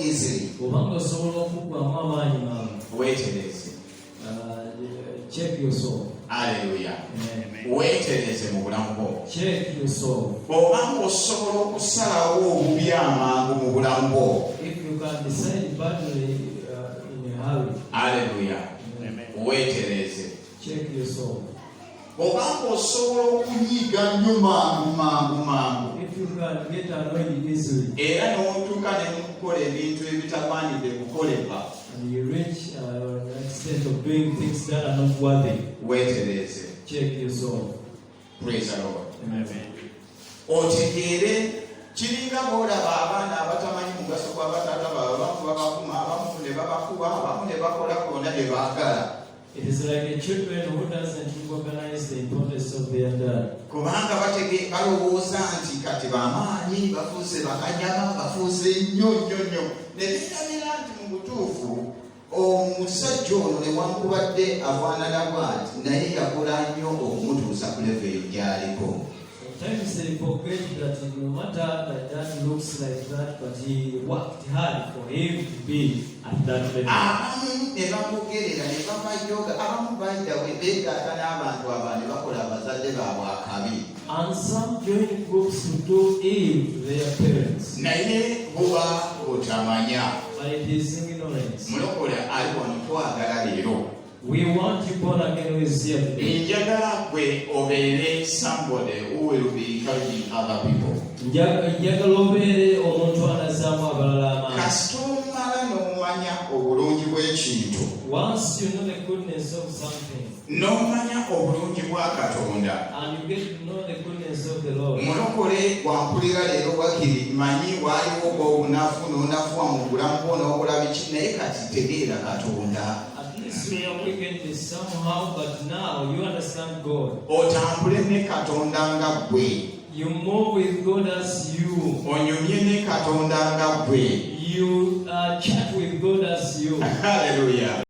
easily. Weetereze. Check yourself. Hallelujah. Weetereze mu bulamu bwo. Check yourself. Bw'obanga osobola okusalawo obubi amangu mu bulamu bwo. If you can decide badly in a hurry. Hallelujah. Weetereze. Check yourself. Bw'obanga osobola okunyiiga nnyo mangu. If you can get annoyed easily. Era n'otuuka ne mu kukola ebintu ebitagwanidde kukolebwa. And you reach an extent of doing things that are not worthy. Weetereze. Check yourself. Praise the Lord. Amen. Otegeere kiringa bw'olaba abaana abatamanyi mugaso gwa bataata baabwe abamu babakuma abamu ne babakuba abamu ne bakola kwonna bye baagala. It is like a children who doesn't recognize the importance of their dad. Kubanga balowooza nti kati bamaanyi bafuuse bakanyama bafuuse nnyo ne beerabira nti mu butuufu omusajja ono newankubadde afaanana bw'ati naye yakola nnyo okumutuusa ku level eyo gy'aliko. Sometimes they forget that no matter that dad looks like that, but he worked hard for him to be at that level. Abamu ne bamugerera ne babayoga abamu bayita we beegatta n'abantu abandi bakola abazadde baabwe akabi. And some join groups to do ill to their parents. Naye buba butamanya. But it is ignorance. Mulokole ali wano twagala leero. We want you born again who is here today. Njagala gwe obeere somebody who will be encouraging other people. Njagala obeere omuntu anazaamu abalala amaanyi. Kasita omala n'omanya obulungi bw'ekintu. Once you know the goodness of something. N'omanya obulungi bwa Katonda. And you get to know the goodness of the Lord. Mulokole wampulira leero wakiri manyi waaliwo obunafu n'onafuwa mu bulamu bwo n'okola biki naye kati tegeera Katonda. We are weakened somehow, but now you understand God. Otambule ne Katonda nga ggwe. You move with God as you. Onyumye ne Katonda nga ggwe. You chat with God as you. Hallelujah.